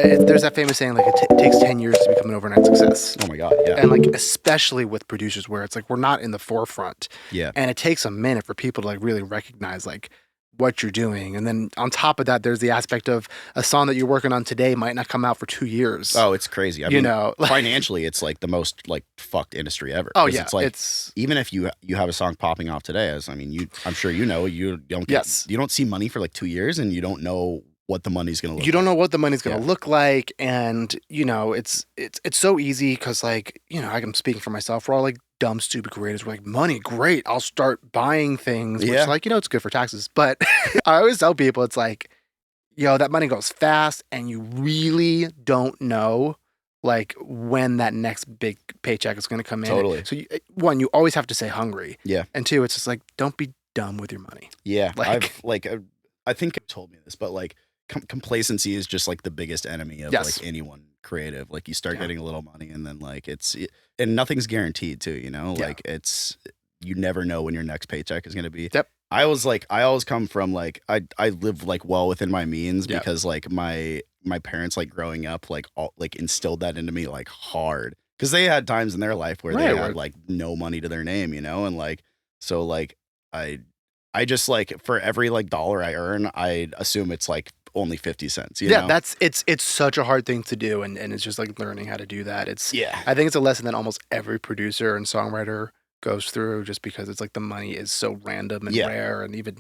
There's that famous saying, like, it takes 10 years to become an overnight success. Oh my God, yeah. And, like, especially with producers where it's like we're not in the forefront. Yeah. And it takes a minute for people to, like, really recognize, like, what you're doing. And then on top of that, there's the aspect of a song that you're working on today might not come out for 2 years. Oh, it's crazy. I You mean, know, like- financially, it's like the most like fucked industry ever. Oh, 'Cause yeah. It's like, It's even if you have a song popping off today, I'm sure you know, you don't get, Yes. you don't see money for like 2 years and you don't know what the money's going to look you don't like. know what the money's going to Yeah. look like. And, you know, it's so easy because, like, you know, I'm speaking for myself. We're all like dumb, stupid creators. We're like, money, great. I'll start buying things, which Yeah. like, you know, it's good for taxes. But I always tell people, it's like, yo, that money goes fast and you really don't know like when that next big paycheck is going to come in. Totally. So one, you always have to stay hungry. Yeah. And two, it's just like, don't be dumb with your money. Yeah. Like- I think you told me this, but like complacency is just like the biggest enemy of Yes. like anyone creative. Like you start Yeah. getting a little money and then like and nothing's guaranteed too, you know, Yeah. like you never know when your next paycheck is going to be. Yep. I always come from like, I live like well within my means Yep. because like my parents like growing up, like instilled that into me like hard. Cause they had times in their life where they Right, had right. like no money to their name, you know? And like, so like I just like for every like dollar I earn, I assume it's like only 50 cents. You Yeah, know? it's such a hard thing to do, and it's just like learning how to do that. Yeah. I think it's a lesson that almost every producer and songwriter goes through, just because it's like the money is so random and Yeah. rare, and even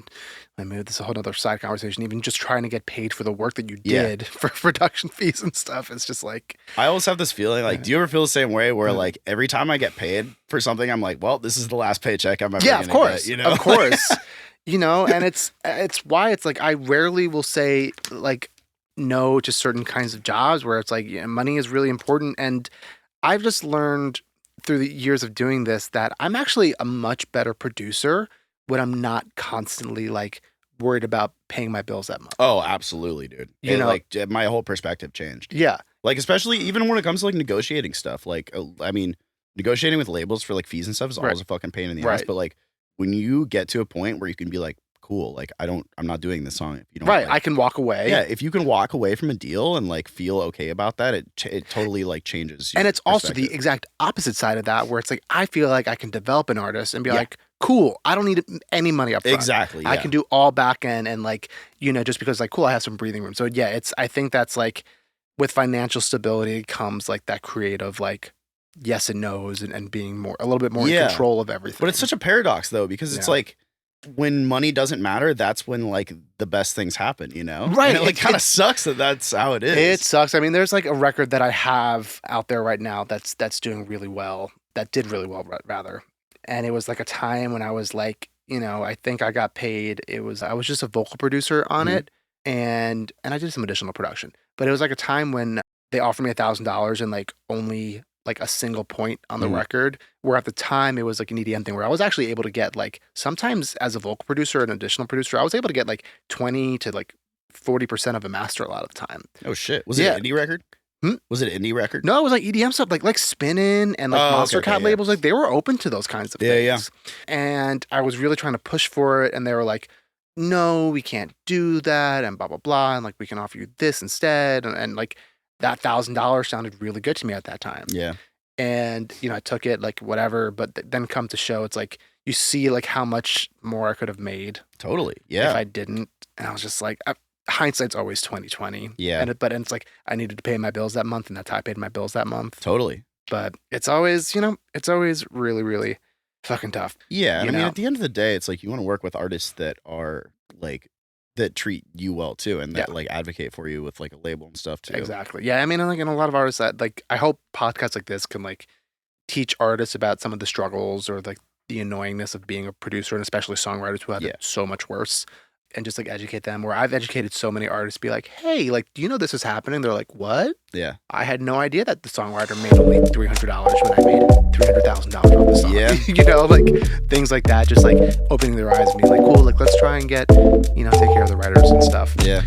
I mean, this is a whole other side conversation. Even just trying to get paid for the work that you Yeah. did for production fees and stuff, it's just like I always have this feeling like, do you ever feel the same way where Yeah. like every time I get paid for something, I'm like, well, this is the last paycheck I'm ever yeah, of gonna course, get, you know? of course, you know, and it's why it's like I rarely will say like no to certain kinds of jobs where it's like, yeah, money is really important. And I've just learned through the years of doing this that I'm actually a much better producer when I'm not constantly like worried about paying my bills that month. Oh, absolutely, dude. You know- like my whole perspective changed. Yeah. Like, especially even when it comes to like negotiating stuff. Like, I mean, negotiating with labels for like fees and stuff is Right. always a fucking pain in the ass. Right. But like, when you get to a point where you can be like, cool, like I'm not doing this song if you don't. Right. like- I can walk away. yeah, if you can walk away from a deal and like feel okay about that, it totally like changes. And your it's also the perspective. exact opposite side of that, where it's like I feel like I can develop an artist and be Yeah. like, cool, I don't need any money up front. Exactly. I yeah. can do all back end and like, you know, just because like, cool, I have some breathing room. So yeah, I think that's like with financial stability comes like that creative, like yes and no's and being a little bit more Yeah. in control of everything. But it's such a paradox though, because it's Yeah. like when money doesn't matter, that's when like the best things happen, you know? Right, And it like it's- kind of sucks that that's how it is. It sucks. I mean, there's like a record that I have out there right now that's doing really well. That did really well, rather. And it was like a time when I was like, you know, I think I got paid. I was just a vocal producer on Mhm. it, and I did some additional production. But it was like a time when they offered me $1,000 and like only like a single point on the Mhm. record, where at the time it was like an EDM thing where I was actually able to get like sometimes as a vocal producer and additional producer, I was able to get like 20 to like 40% of a master a lot of the time. Oh shit. Was Yeah. it an indie record? Hmm? Was it an indie record? No, it was like EDM stuff, like Spinnin' and like Oh, okay, Monster okay, Cat yeah. labels. Like they were open to those kinds of Yeah, yeah. things. And I was really trying to push for it, and they were like, "No, we can't do that," and blah blah blah, and like we can offer you this instead, and like that $1,000 sounded really good to me at that time. Yeah. And you know, I took it like whatever, but then come to show, it's like you see like how much more I could have made Totally. if Yeah. I didn't, and I was just like. Hindsight's always 20/20. Yeah. But it's like I needed to pay my bills that month, and that's how I paid my bills that month. Totally. But it's always, you know, it's always really, really fucking tough. Yeah. And You I mean, know? at the end of the day, it's like you want to work with artists that are like, that treat you well too, and that Yeah. like advocate for you with like a label and stuff too. Exactly. Yeah. I mean, like, in a lot of artists that like, I hope podcasts like this can like teach artists about some of the struggles or like the annoyingness of being a producer, and especially songwriters who have Yeah. it so much worse. And just like educate them, where I've educated so many artists, be like, hey, like, do you know this is happening? They're like, what? Yeah. I had no idea that the songwriter made only $300 when I made $300,000 off the song. Yeah. You know, like things like that, just like opening their eyes and being like, cool, like let's try and get, you know, take care of the writers and stuff. Yeah.